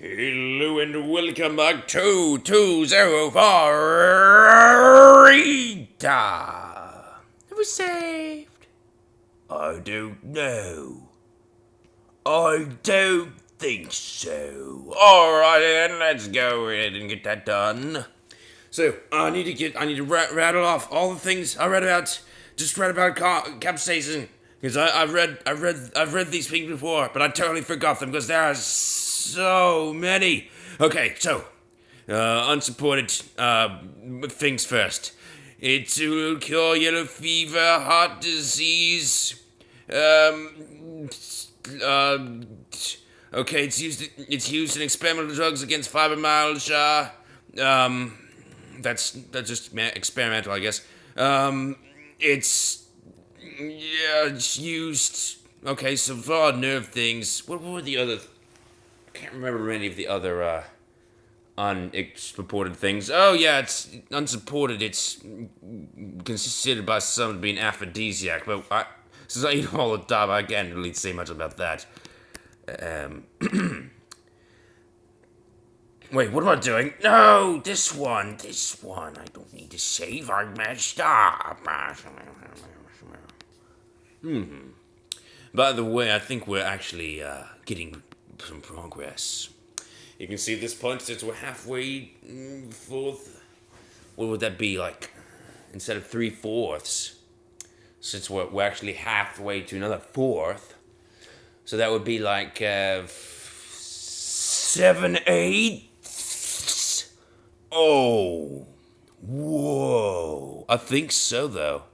Hello and welcome back to 204 Rita. It was saved. I don't know. I don't think so. Alright then, let's go ahead and get that done. So, I need to rattle off all the things I read about, capsaicin. Because I've read these things before, but I totally forgot them because there are so many. Okay, so, unsupported, things first. It will cure yellow fever, heart disease, okay, it's used in experimental drugs against fibromyalgia, that's just experimental, I guess. It's used. Okay, so for nerve things, what were the other? I can't remember any of the other unsupported things. Oh yeah, it's unsupported. It's considered by some to be an aphrodisiac, but since I eat them all the time, I can't really say much about that. Wait, what am I doing? No, this one. I don't need to save. I messed up. By the way, I think we're actually getting some progress. You can see at this point, since we're halfway fourth. What would that be like? Instead of 3/4, since we're actually halfway to another fourth, so that would be like 7/8. Oh, whoa! I think so, though.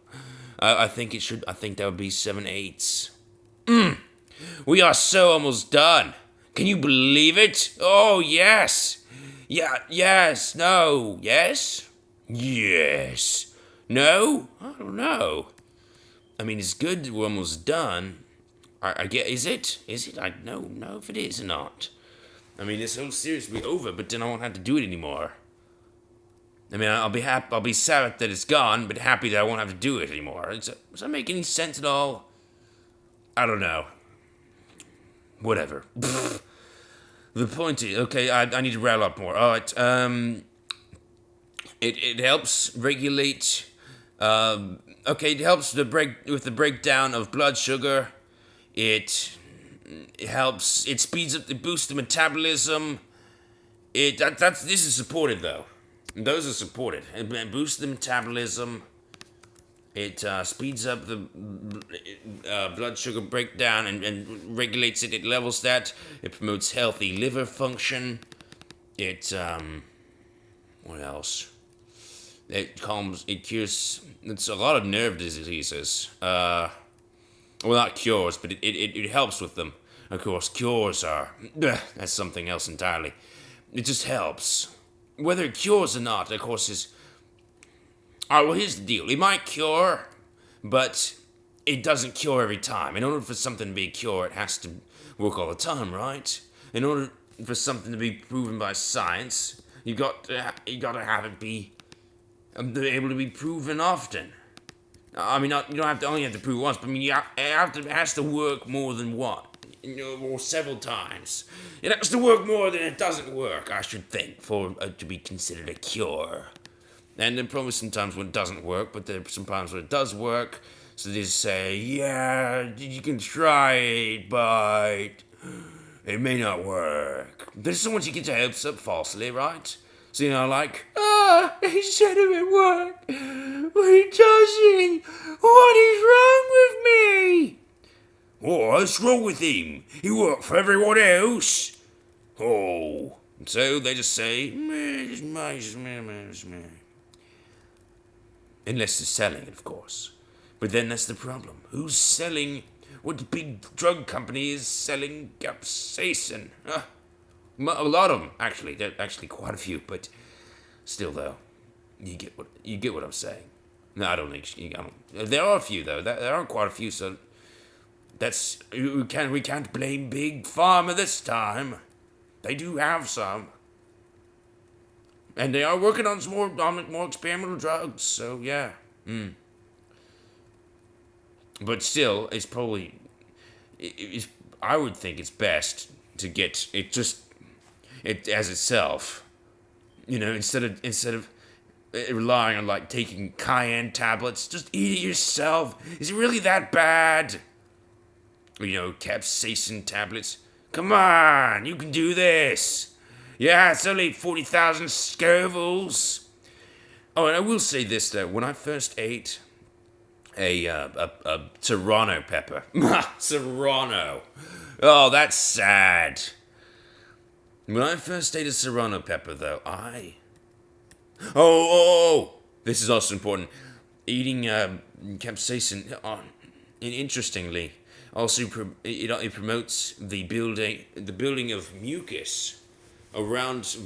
I think it should. I think that would be 7/8. We are so almost done. Can you believe it? Oh yes. Yeah. Yes. No. Yes. Yes. No. I don't know. I mean, it's good that we're almost done. I get. Is it? Is it? I don't know if it is or not. I mean, this whole series will be over, but then I won't have to do it anymore. I mean, I'll be happy. I'll be sad that it's gone, but happy that I won't have to do it anymore. Does that make any sense at all? I don't know. Whatever. The point is, okay, I need to rattle up more. All right. It helps regulate. Okay, it helps with the breakdown of blood sugar. It helps. It speeds up. It boosts the metabolism. This is supported though. Those are supported. It boosts the metabolism. It speeds up the blood sugar breakdown and regulates it. It levels that. It promotes healthy liver function. It, what else? It calms, it cures, it's a lot of nerve diseases. Well, not cures, but it helps with them. Of course, cures are, that's something else entirely. It just helps. Whether it cures or not, of course, is... Alright, well, here's the deal. It might cure, but it doesn't cure every time. In order for something to be a cure, it has to work all the time, right? In order for something to be proven by science, you got to have it be able to be proven often. I mean, you don't have to only have to prove once, but I mean, it has to work more than one. Or several times. It has to work more than it doesn't work, I should think, for it to be considered a cure. And then probably sometimes when it doesn't work, but there are some times when it does work, so they just say, yeah, you can try it, but it may not work. There's so much you get your hopes up falsely, right? So, like, he said it would work, but it doesn't. What is wrong with me? Oh, what's wrong with him? He worked for everyone else. Oh. And so they just say, unless they're selling it, of course. But then that's the problem. Who's selling? What big drug company is selling capsaicin? A lot of them, actually. There are actually quite a few, but still, though, you get what I'm saying. No, I don't think. There are a few, though. There are quite a few, so... we can't blame Big Pharma this time. They do have some. And they are working on some more experimental drugs, so yeah. But still, it's probably... I would think it's best to get... it as itself. Instead of relying on like taking cayenne tablets, just eat it yourself. Is it really that bad? Capsaicin tablets. Come on, you can do this. Yeah, it's only 40,000 Scovilles. Oh, and I will say this though: when I first ate a serrano pepper, serrano. Oh, that's sad. When I first ate a serrano pepper, though, this is also important. Eating capsaicin, interestingly, also it promotes the building of mucus around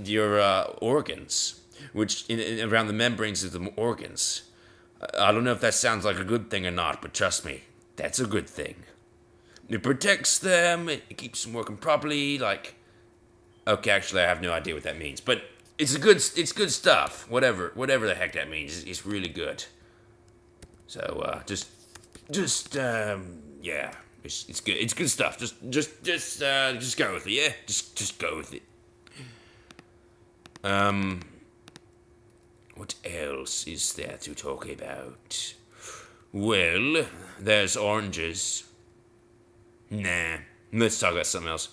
your organs, which around the membranes of the organs. I don't know if that sounds like a good thing or not, but trust me, that's a good thing. It protects them. It keeps them working properly. Okay, actually, I have no idea what that means, but it's good stuff. Whatever the heck that means, it's really good. So yeah, it's good. It's good stuff. Just go with it. Yeah, just go with it. What else is there to talk about? Well, there's oranges. Nah, let's talk about something else.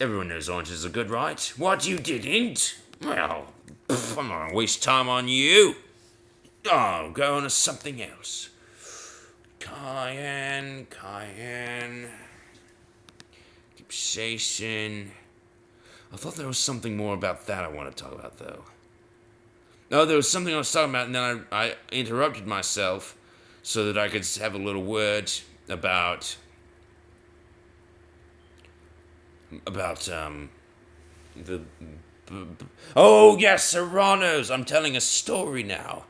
Everyone knows oranges are good, right? What, you didn't? Well, I'm not gonna waste time on you. Oh, go on to something else. Cayenne, capsaicin. I thought there was something more about that I want to talk about, though. No, there was something I was talking about, and then I interrupted myself so that I could have a little word about the oh yes, Serranos. I'm telling a story now.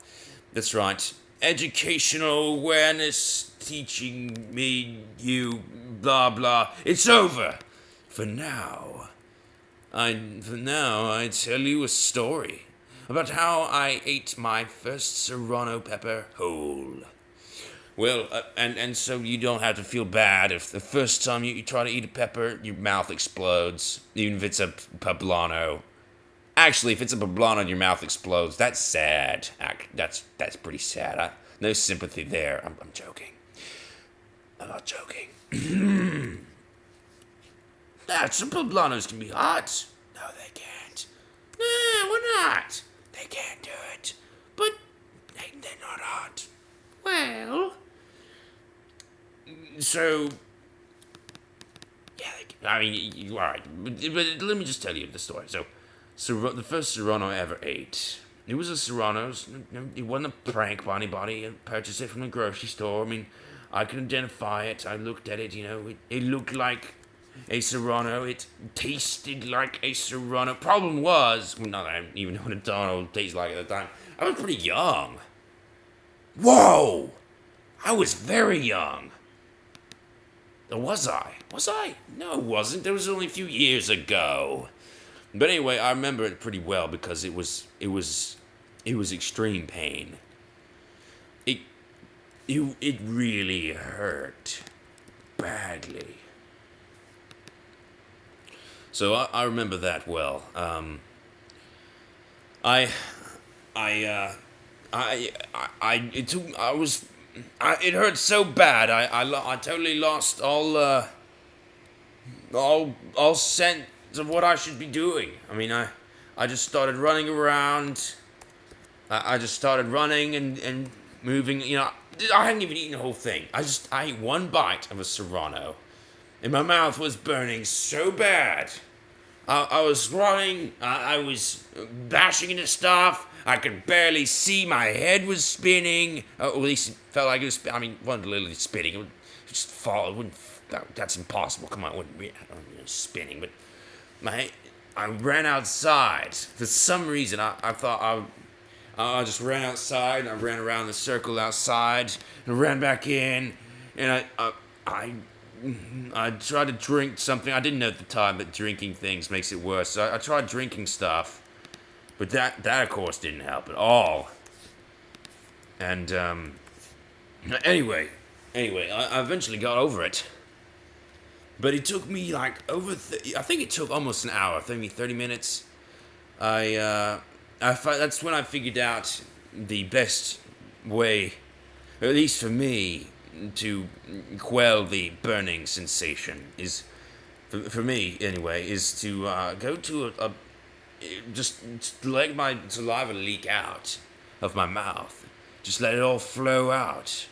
That's right. Educational awareness, teaching me, you, blah blah. It's over. For now, I tell you a story about how I ate my first serrano pepper whole. Well, and so you don't have to feel bad if the first time you try to eat a pepper, your mouth explodes, even if it's a poblano. Actually, if it's a poblano and your mouth explodes, that's sad. That's pretty sad. No sympathy there. I'm joking. I'm not joking. Some poblanos can be hot. No, they can't. Nah, why not? They can't do it. But they're not hot. Well, so, yeah, I mean, all right, but let me just tell you the story. So the first Serrano I ever ate, it was a Serrano's. It wasn't a prank by anybody. I purchased it from the grocery store. I mean, I could identify it. I looked at it, it looked like a Serrano. It tasted like a Serrano. Problem was, not that I didn't even know what a Serrano tastes like at the time, I was pretty young. Whoa! I was very young. Or was I? Was I? No, it wasn't. It was only a few years ago. But anyway, I remember it pretty well because it was extreme pain. It really hurt badly. So I remember that well. It hurt so bad. I totally lost all sense of what I should be doing. I mean, I just started running around. I just started running and moving. I hadn't even eaten the whole thing. I ate one bite of a Serrano, and my mouth was burning so bad. I was running. I was bashing into stuff. I could barely see. My head was spinning. Or at least it felt like it was. I mean, it wasn't literally spinning. It would just fall. It wouldn't. That's impossible. Come on, it wouldn't be spinning. But I ran outside for some reason. I thought I just ran outside. And I ran around the circle outside and ran back in. And I tried to drink something. I didn't know at the time that drinking things makes it worse. So I tried drinking stuff. But that of course didn't help at all. And anyway, I eventually got over it. But it took me like I think it took almost an hour, maybe 30 minutes. That's when I figured out the best way, at least for me, to quell the burning sensation is, for me anyway, is to go to just let my saliva leak out of my mouth. Just let it all flow out.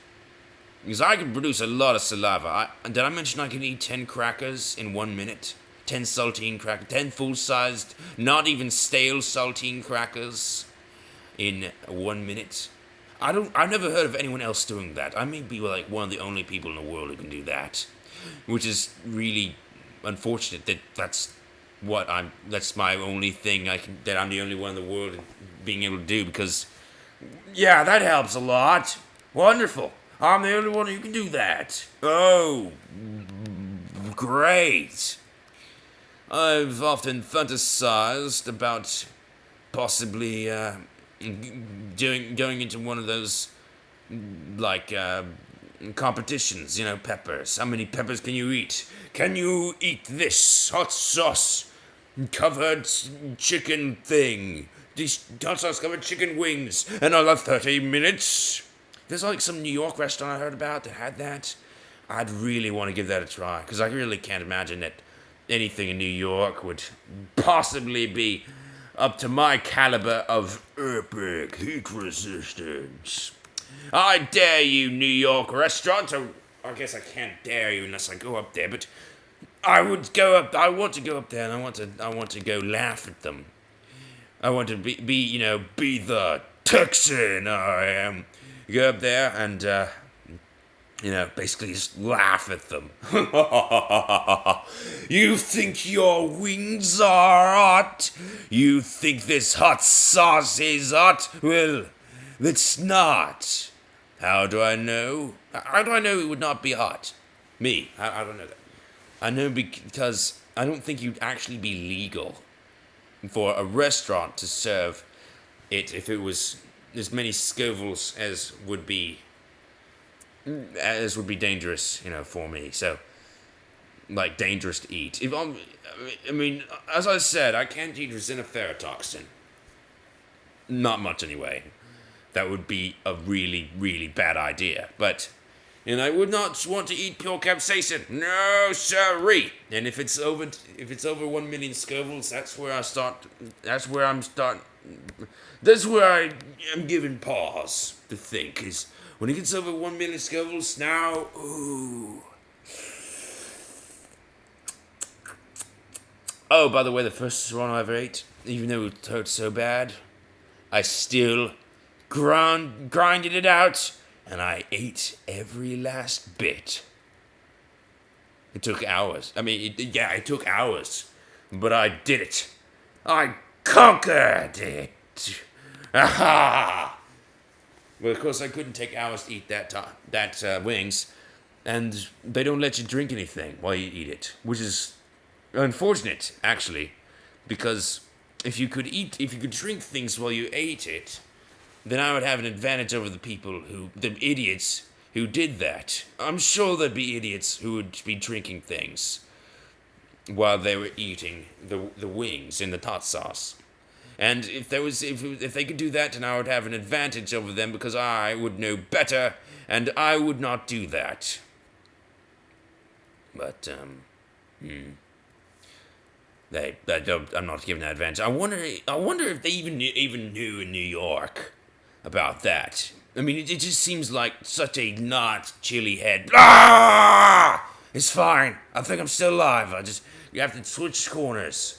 Because I can produce a lot of saliva. Did I mention I can eat 10 crackers in 1 minute? 10 saltine crackers, 10 full-sized, not even stale saltine crackers in 1 minute. I've never heard of anyone else doing that. I may be like one of the only people in the world who can do that, which is really unfortunate that's my only thing that I'm the only one in the world being able to do, because yeah, that helps a lot. Wonderful. I'm the only one who can do that. Oh, great. I've often fantasized about possibly going into one of those like competitions, peppers. How many peppers can you eat? Can you eat this hot sauce covered chicken thing? This hot sauce covered chicken wings in another 30 minutes? There's like some New York restaurant I heard about that had that. I'd really want to give that a try, because I really can't imagine that anything in New York would possibly be up to my caliber of epic heat resistance. I dare you, New York restaurant. Or I guess I can't dare you unless I go up there, but I want to go up there, and I want to go laugh at them. I want to be the Texan I am. Go up there and, basically just laugh at them. You think your wings are hot? You think this hot sauce is hot? Well, it's not. How do I know? How do I know it would not be hot? Me. I don't know that. I know because I don't think you'd actually be legal for a restaurant to serve it if it was as many Scovilles as would be dangerous, for me. So, like, dangerous to eat. I mean, as I said, I can't eat resiniferatoxin. Not much, anyway. That would be a really, really bad idea. But, I would not want to eat pure capsaicin. No, sirree. And if it's over 1 million Scovilles, that's where I am given pause to think. Is when it gets over 1 million Scovilles, now, ooh. Oh, by the way, the first Serrano I ever ate, even though it hurt so bad, I still grinded it out, and I ate every last bit. It took hours. It took hours, but I did it. I conquered it. Aha! Well, of course, I couldn't take hours to eat that wings, and they don't let you drink anything while you eat it, which is unfortunate, actually, because if you could drink things while you ate it, then I would have an advantage over the idiots who did that. I'm sure there'd be idiots who would be drinking things while they were eating the wings in the hot sauce. And if they could do that, then I would have an advantage over them, because I would know better, and I would not do that. But I'm not given that advantage. I wonder if they even knew in New You about that. I mean, it just seems like such a not chilly head. Ah! It's fine. I think I'm still alive. You have to switch corners.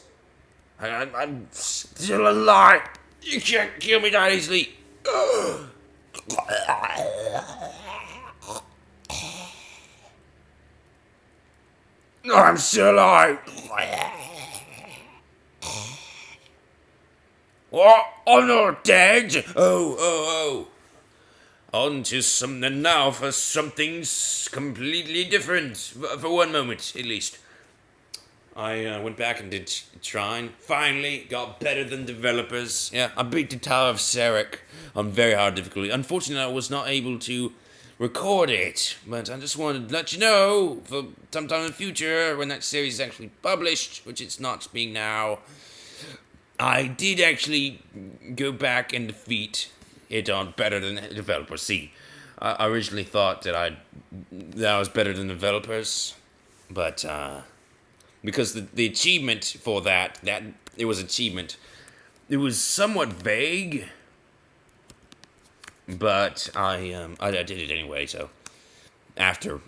I'm still alive. You can't kill me that easily. No, I'm still alive. What? I'm not dead. Oh. On to something now for something completely different. For 1 moment, at least. I went back and did Trine. Finally, got better than developers. Yeah, I beat the Tower of Sarek on very hard difficulty. Unfortunately, I was not able to record it. But I just wanted to let you know for sometime in the future when that series is actually published, which it's not being now. I did actually go back and defeat it on better than the developers. See, I originally thought that I was better than developers, but because the achievement for that it was achievement, it was somewhat vague, but I did it anyway. So after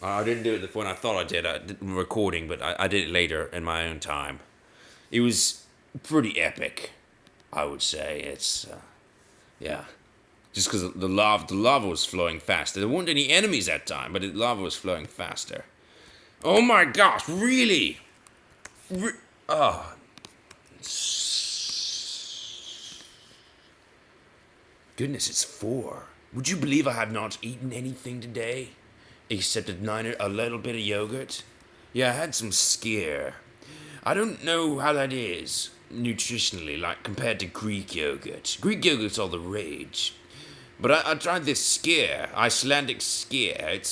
I didn't do it when I thought I did recording, but I did it later in my own time. It was pretty epic, I would say. It's yeah. Just because the lava was flowing faster. There weren't any enemies that time, but the lava was flowing faster. Oh my gosh, really? Oh. Goodness, it's 4. Would you believe I have not eaten anything today? Except a little bit of yogurt? Yeah, I had some skyr. I don't know how that is, nutritionally, like compared to Greek yogurt. Greek yogurt's all the rage. But I tried this skyr, Icelandic skyr.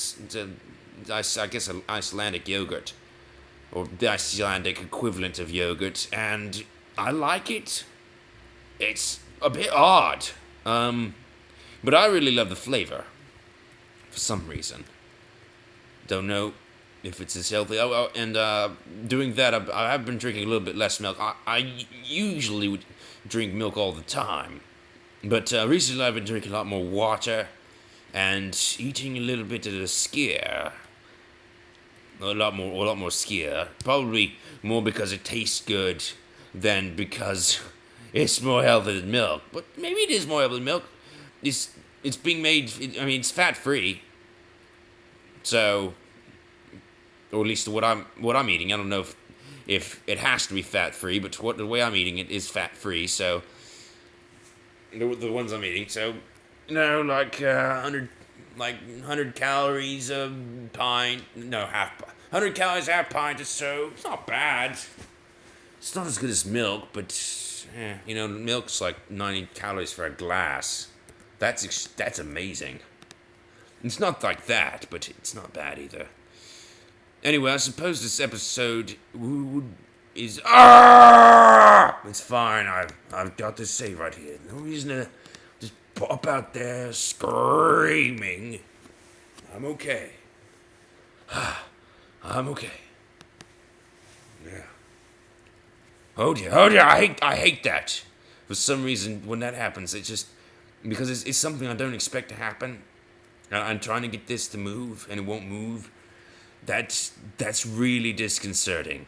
I guess an Icelandic yogurt, or the Icelandic equivalent of yogurt, and I like it. It's a bit odd, but I really love the flavor, for some reason. Don't know if it's as healthy. And doing that, I have been drinking a little bit less milk. I usually would drink milk all the time. But recently I've been drinking a lot more water and eating a little bit of the skyr. A lot more skyr. Probably more because it tastes good than because it's more healthy than milk. But maybe it is more healthy than milk. It's being made. It's fat free. So, or at least what I'm eating. I don't know if it has to be fat free, but the way I'm eating it is fat free. So. The ones I'm eating, so like 100 calories a pint. No, 100 calories half pint or so. It's not bad. It's not as good as milk, but milk's like 90 calories for a glass. That's amazing. It's not like that, but it's not bad either. Anyway, I suppose this episode is it's fine. I've got this save right here. No reason to just pop out there screaming. I'm okay. I'm okay. Yeah. Oh dear. I hate that. For some reason, when that happens, it just because it's something I don't expect to happen. I'm trying to get this to move, and it won't move. That's really disconcerting.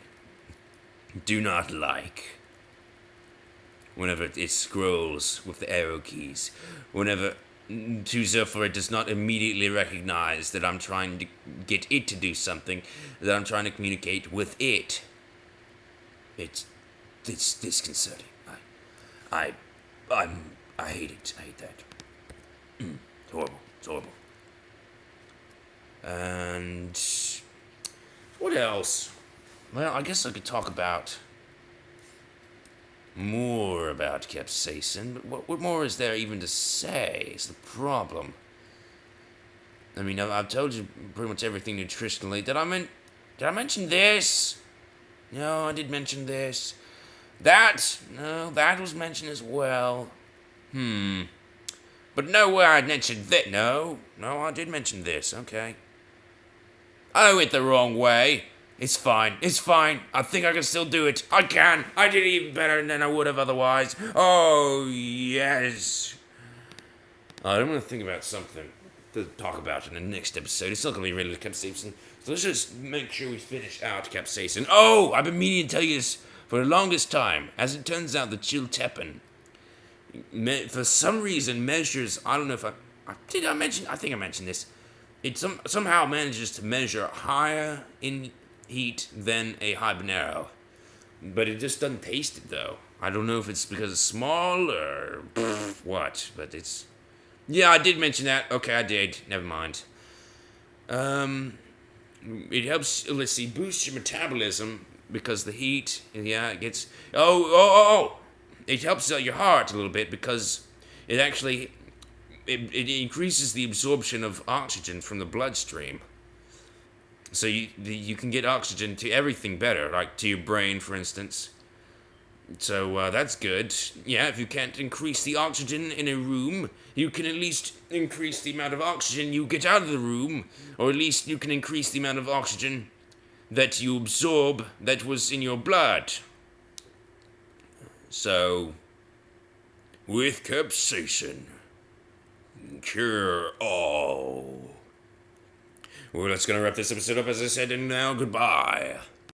Do not like whenever it scrolls with the arrow keys. Whenever for it does not immediately recognize that I'm trying to get it to do something, that I'm trying to communicate with it. It's disconcerting. I hate it. I hate that. It's horrible. It's horrible. And what else? Well, I guess I could talk more about capsaicin, but what more is there even to say is the problem. I've told you pretty much everything nutritionally. Did I mention this? No, I did mention this. That was mentioned as well. But nowhere I mentioned that. No, I did mention this, okay. I went the wrong way. It's fine. I think I can still do it. I can. I did even better than I would have otherwise. Oh, yes. I'm going to think about something to talk about in the next episode. It's not going to be really capsaicin. So let's just make sure we finish out capsaicin. Oh, I've been meaning to tell you this for the longest time. As it turns out, the chiltepin, for some reason, measures... I don't know if I think I mentioned this. It somehow manages to measure higher in heat than a habanero, but it just doesn't taste it though. I don't know if it's because it's small or what, but it's... Yeah, I did mention that. Okay, I did. Never mind. It helps, let's see, boost your metabolism because the heat, it gets... Oh! It helps your heart a little bit because it it increases the absorption of oxygen from the bloodstream. So you can get oxygen to everything better, like to your brain, for instance. So that's good. Yeah, if you can't increase the oxygen in a room, you can at least increase the amount of oxygen you get out of the room, or at least you can increase the amount of oxygen that you absorb that was in your blood. So, with capsaicin, cure all. Well, that's gonna wrap this episode up, as I said, and now goodbye.